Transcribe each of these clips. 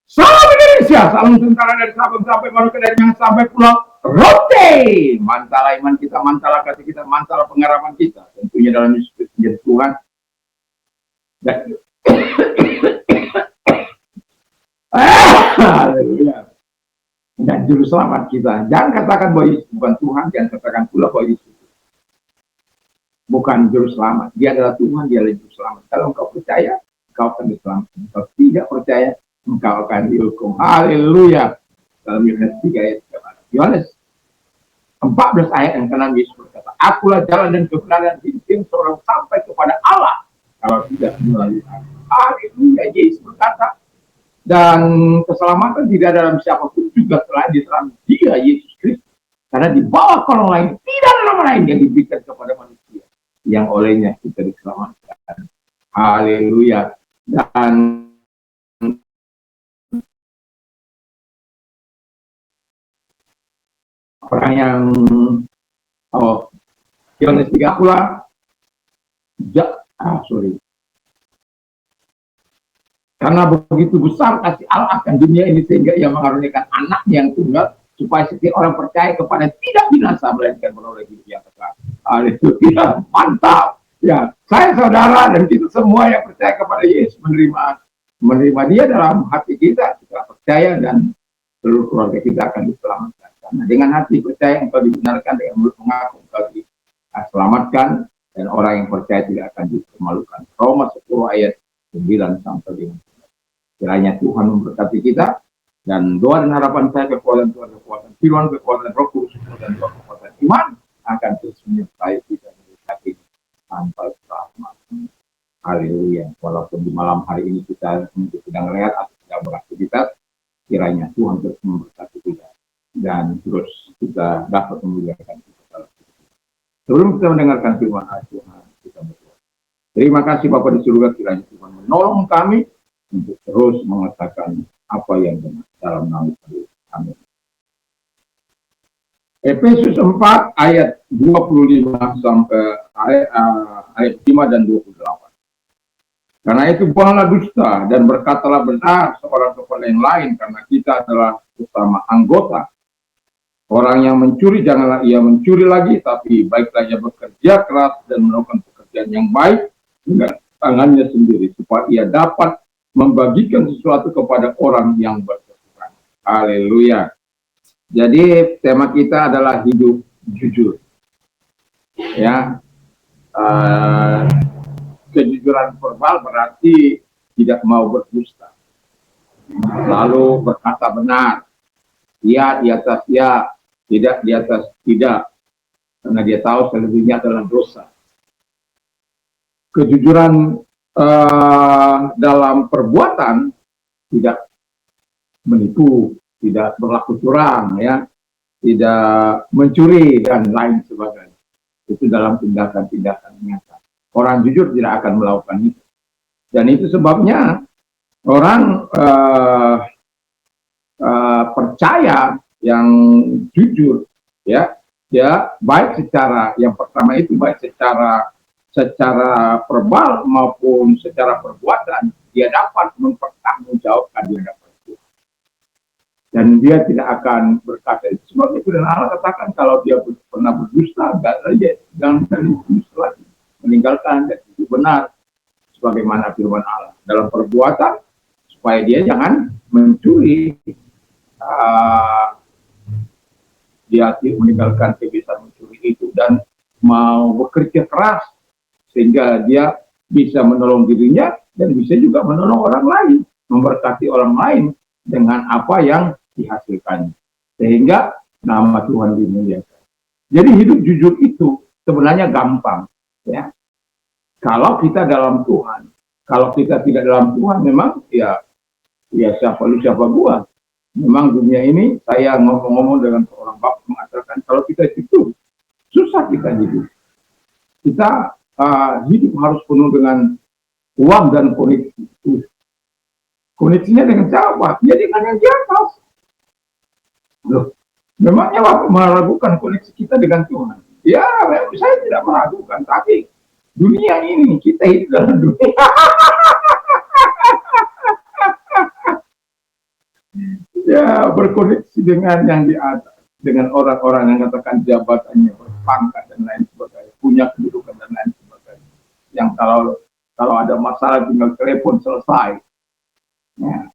Salam Indonesia, salam tentara dari Sabang sampai Merauke, dari Minang sampai Pulau Rote. Mantala iman kita, mantala kasih kita, mantala pengharapan kita. Tentunya dalam Yesus menjadi Tuhan. Dan, dan juru selamat kita. Jangan katakan bahwa Yesus bukan Tuhan, jangan katakan pula bahwa Yesus bukan juru selamat. Dia adalah Tuhan, dia adalah juru selamat. Kalau engkau percaya, engkau akan diselamatkan. Engkau tidak percaya, engkau akan dihukum. Haleluya. Dalam Yohanes 3 ayat 3. Yohanes 14 ayat yang ke-6 Yesus berkata, akulah jalan dan kebenaran yang seorang sampai kepada Allah kalau tidak melalui aku. Haleluya. Yesus berkata, dan keselamatan tidak dalam siapapun juga selain di dalam Dia Yesus Kristus. Karena di bawah kolong lain tidak ada nama lain yang diberikan kepada manusia yang olehnya kita diselamatkan. Haleluya. Dan orang yang Yohanes 3 pula karena begitu besar kasih Allah akan dunia ini sehingga ia mengaruniakan anaknya yang tunggal supaya setiap orang percaya kepada tidak binasa melainkan beroleh hidup yang kekal. Haleluya, mantap. Ya, saya saudara dan kita semua yang percaya kepada Yesus menerima Dia dalam hati kita percaya dan seluruh keluarga kita akan diselamatkan. Karena dengan hati percaya engkau dibenarkan, dengan mulut mengaku engkau diselamatkan, dan orang yang percaya tidak akan dipermalukan. Roma 10 ayat 9 sampai 5. Kiranya Tuhan memberkati kita, dan doa dan harapan saya kekuatan Tuhan, kekuatan firman, kekuatan Roh Kudus, dan kekuatan iman akan terus menyertai kita dari sampai selama. Haleluya. Walaupun di malam hari ini kita sedang rehat atau sedang beraktivitas, kiranya Tuhan terus memberkati kita dan terus kita dapat memuliakan kita. Sebelum kita mendengarkan firman Tuhan, kita berdoa. Terima kasih Bapa di surga, kiranya Tuhan menolong kami untuk terus mengatakan apa yang benar dalam nama Yesus. Amin. Efesus 4 ayat 25 sampai ayat 5 dan 28. Karena itu buanglah dusta dan berkatalah benar seorang kepada yang lain, karena kita adalah sesama anggota. Orang yang mencuri janganlah ia mencuri lagi, tapi baiklah ia bekerja keras dan melakukan pekerjaan yang baik dengan tangannya sendiri, supaya ia dapat membagikan sesuatu kepada orang yang berkekurangan. Haleluya. Jadi tema kita adalah hidup jujur. Ya, kejujuran verbal berarti tidak mau berdusta, lalu berkata benar, ya di atas ya, tidak di atas tidak, karena dia tahu selebihnya adalah dosa. Kejujuran dalam perbuatan, tidak menipu, tidak berlaku curang, ya, tidak mencuri dan lain sebagainya. Itu dalam tindakan-tindakan nyata. Orang jujur tidak akan melakukan itu. Dan itu sebabnya orang percaya yang jujur, ya, baik secara, yang pertama itu baik secara verbal maupun secara perbuatan, dia dapat mempertanggungjawabkan dia dapat itu. Dan dia tidak akan berkata itu. Sebab itu, dan Allah katakan kalau dia pernah berdusta, jangan berdusta lagi, meninggalkan dan itu benar sebagaimana firman Allah dalam perbuatan, supaya dia jangan mencuri, dia meninggalkan kebiasaan mencuri itu dan mau bekerja keras sehingga dia bisa menolong dirinya dan bisa juga menolong orang lain, memberkati orang lain dengan apa yang dihasilkannya, sehingga nama Tuhan dimuliakan. Jadi hidup jujur itu sebenarnya gampang, ya. Kalau kita dalam Tuhan. Kalau kita tidak dalam Tuhan, memang ya siapa lu siapa gua. Memang dunia ini, saya ngomong-ngomong dengan seorang bapak mengatakan kalau kita itu susah kita hidup. Kita hidup harus penuh dengan uang dan koneksi. Koneksinya dengan siapa? Ya dengan yang di atas. Loh, memangnya Bapak meragukan koneksi kita dengan Tuhan? Ya, saya tidak meragukan, tapi dunia ini, kita hidup dalam dunia. dia berkoneksi dengan yang di atas, dengan orang-orang yang katakan jabatannya berpangkat dan lain sebagainya, punya kedudukan dan lain sebagainya. Yang kalau ada masalah tinggal telepon selesai. Ya.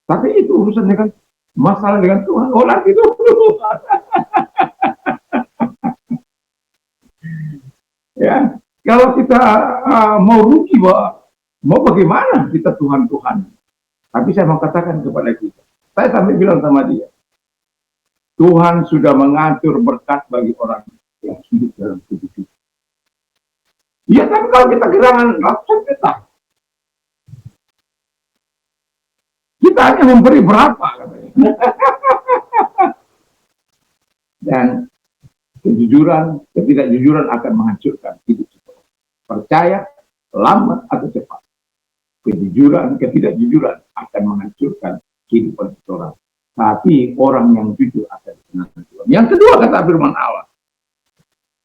Tapi itu urusan dengan masalah dengan Tuhan. Orang itu ya, kalau kita mau rugi, mau bagaimana kita Tuhan-Tuhan. Tapi saya mau katakan kepada kita, saya sampai bilang sama dia, Tuhan sudah mengatur berkat bagi orang yang hidup dalam hidup kita. Ya, tapi kalau kita kehilangan ratusan juta, kita hanya memberi berapa, katanya. Dan kejujuran, ketidakjujuran akan menghancurkan hidup kita. Percaya, lambat atau cepat. Kejujuran, ketidakjujuran akan menghancurkan kehidupan seseorang. Tapi orang yang jujur akan dikenal Tuhan. Yang kedua, kata firman Allah,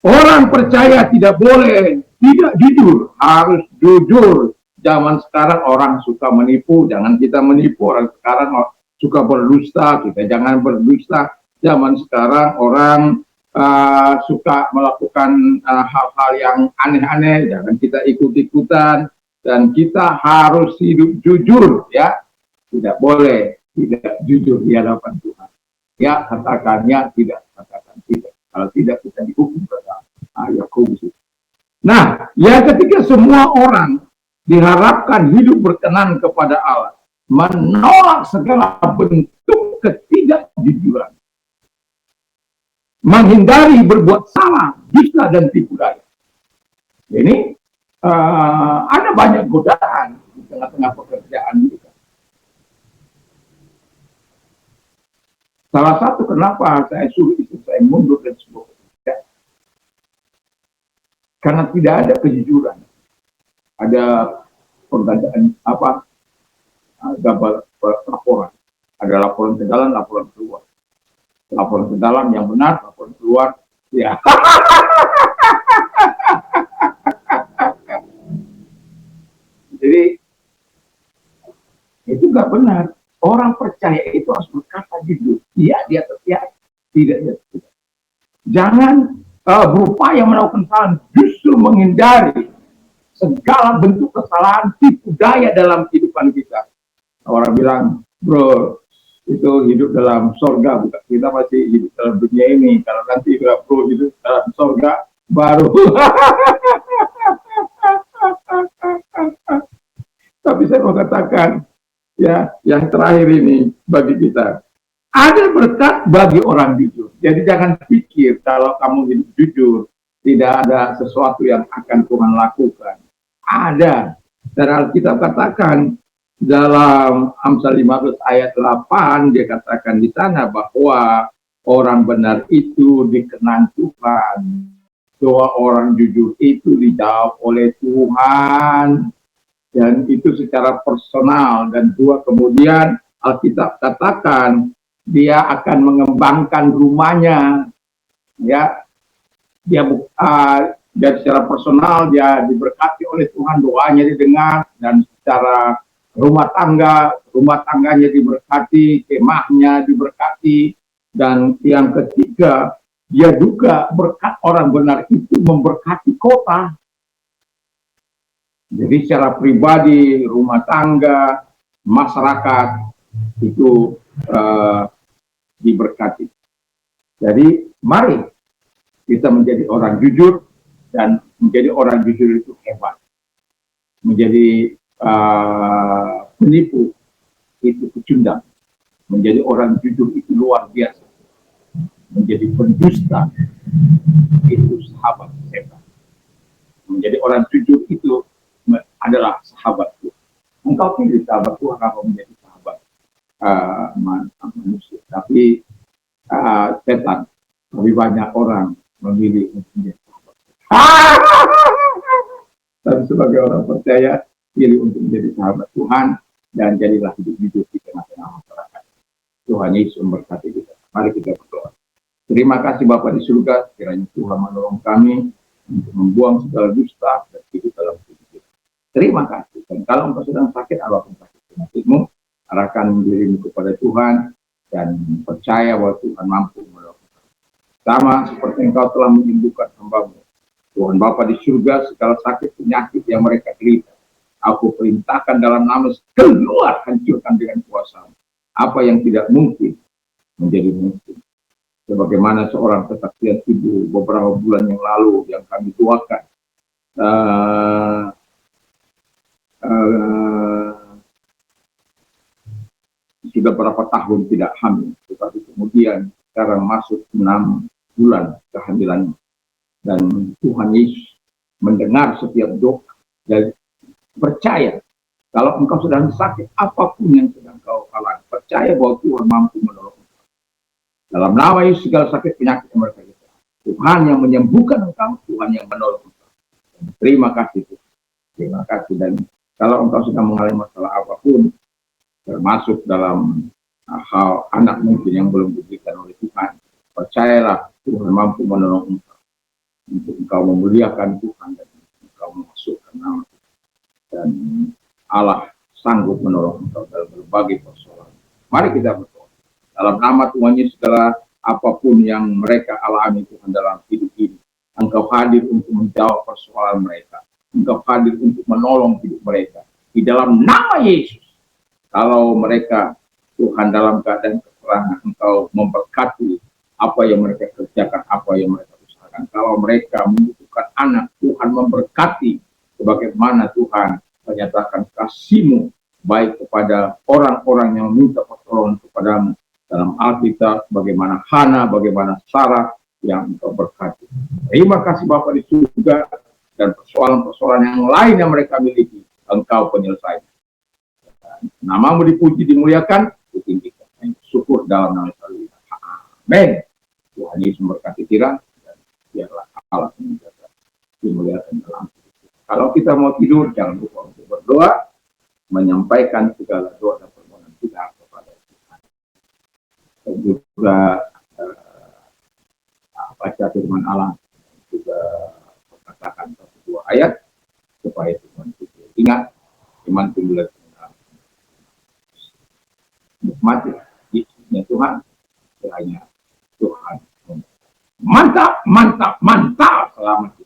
orang percaya tidak boleh tidak jujur, harus jujur. Zaman sekarang orang suka menipu, jangan kita menipu. Orang sekarang suka berdusta, kita jangan berdusta. Zaman sekarang orang suka melakukan hal-hal yang aneh-aneh, jangan kita ikut-ikutan. Dan kita harus hidup jujur, ya. Tidak boleh tidak jujur di hadapan Tuhan. Ya, katakannya tidak, katakan tidak. Kalau tidak, kita dihukum pada Yakobus. Nah, yang ketiga, semua orang diharapkan hidup berkenan kepada Allah, menolak segala bentuk ketidakjujuran, menghindari berbuat salah, dusta dan tipu daya. Ini ada banyak godaan di tengah-tengah pekerjaan kita. Salah satu kenapa saya suruh istri saya mundur dari sebuah pekerjaan, karena tidak ada kejujuran. Ada pertanyaan gambar laporan. Ada laporan ke dalam, laporan keluar. Laporan ke dalam yang benar, laporan keluar, ya. Jadi itu nggak benar. Orang percaya itu harus berkata jujur. Iya dia percaya, tidak dia tidak. Jangan berupaya melakukan kesalahan, justru menghindari segala bentuk kesalahan, tipu daya dalam kehidupan kita. Orang bilang, bro, itu hidup dalam sorga, bukan? Kita masih hidup dalam dunia ini. Kalau nanti bro hidup dalam sorga, baru. Tapi saya mau katakan, ya, yang terakhir ini bagi kita, ada berkat bagi orang jujur. Jadi jangan pikir kalau kamu hidup jujur, tidak ada sesuatu yang akan Tuhan lakukan. Ada. Dan Alkitab katakan dalam Amsal 15 ayat 8, dia katakan di sana bahwa orang benar itu dikenan Tuhan. Doa orang jujur itu dijawab oleh Tuhan. Dan itu secara personal. Dan dua, kemudian Alkitab katakan dia akan mengembangkan rumahnya, ya. Dia dan secara personal dia diberkati oleh Tuhan, doanya didengar, dan secara rumah tangganya diberkati, kemahnya diberkati. Dan yang ketiga, dia juga berkat orang benar itu memberkati kota. Jadi secara pribadi, rumah tangga, masyarakat itu diberkati. Jadi mari kita menjadi orang jujur, dan menjadi orang jujur itu hebat. Menjadi penipu itu pecundang. Menjadi orang jujur itu luar biasa. Menjadi pendusta itu sahabat setan. Menjadi orang jujur itu adalah sahabat Tuhan. Engkau pilih sahabat Tuhan atau menjadi sahabat manusia. Tapi setan, lebih banyak orang memilih untuk menjadi sahabat. Tapi sebagai orang percaya, pilih untuk menjadi sahabat Tuhan, dan jadilah hidup jujur di tengah-tengah masyarakat. Tuhan Yesus memberkati kita. Mari kita berdoa. Terima kasih Bapa di surga, kiranya Tuhan menolong kami untuk membuang segala dusta dan hidup dalam hidup kita. Terima kasih. Dan kalau engkau sedang sakit, apapun sakit penyakitmu, arahkan dirimu kepada Tuhan dan percaya bahwa Tuhan mampu menolong. Sama seperti engkau telah menyembuhkan hamba-Mu. Tuhan Bapa di surga, segala sakit penyakit yang mereka derita, aku perintahkan dalam nama keluar, hancurkan dengan kuasa. Apa yang tidak mungkin menjadi mungkin. Sebagaimana seorang kesaksian ibu beberapa bulan yang lalu yang kami doakan, sudah berapa tahun tidak hamil, tetapi kemudian sekarang masuk 6 bulan kehamilannya, dan Tuhan Yesus mendengar setiap doa dan percaya kalau engkau sedang sakit apapun yang sedang kau alami, percaya bahwa Tuhan mampu menolong. Dalam nama Yesus segala sakit penyakit yang mereka kita, Tuhan yang menyembuhkan engkau, Tuhan yang menolong engkau. Terima kasih Tuhan. Terima kasih. Dan kalau engkau sedang mengalami masalah apapun, termasuk dalam hal anak mungkin yang belum diberikan oleh Tuhan, percayalah Tuhan mampu menolong engkau. Untuk engkau memuliakan Tuhan dan engkau memasukkan nama Tuhan. Dan Allah sanggup menolong engkau dalam berbagai persoalan. Mari kita berdoa. Dalam nama Tuhan Yesus, segala apapun yang mereka alami Tuhan dalam hidup ini, engkau hadir untuk menjawab persoalan mereka. Engkau hadir untuk menolong hidup mereka. Di dalam nama Yesus, kalau mereka Tuhan dalam keadaan kekurangan, engkau memberkati apa yang mereka kerjakan, apa yang mereka usahakan. Kalau mereka membutuhkan anak, Tuhan memberkati sebagaimana Tuhan menyatakan kasih-Mu baik kepada orang-orang yang meminta pertolongan kepadamu. Dalam Alkitab, bagaimana Hana, bagaimana Sarah yang engkau berkati. Terima kasih Bapa di surga, dan persoalan-persoalan yang lain yang mereka miliki, engkau penyelesaian. Nama-Mu dipuji, dimuliakan, ditinggikan. Syukur dalam nama Yesus. Amin. Tuhan Yesus memberkati kita, dan biarlah Allah menjaga, dimuliakan dalam. Kalau kita mau tidur, jangan lupa untuk berdoa, menyampaikan segala doa dan permohonan kita kepada Tuhan. Dan juga baca firman Allah, juga katakan satu dua ayat supaya Tuhan kita ingat iman timbul nikmati Yesusnya Tuhan, kiranya Tuhan mantap, mantap, mantap, selamat.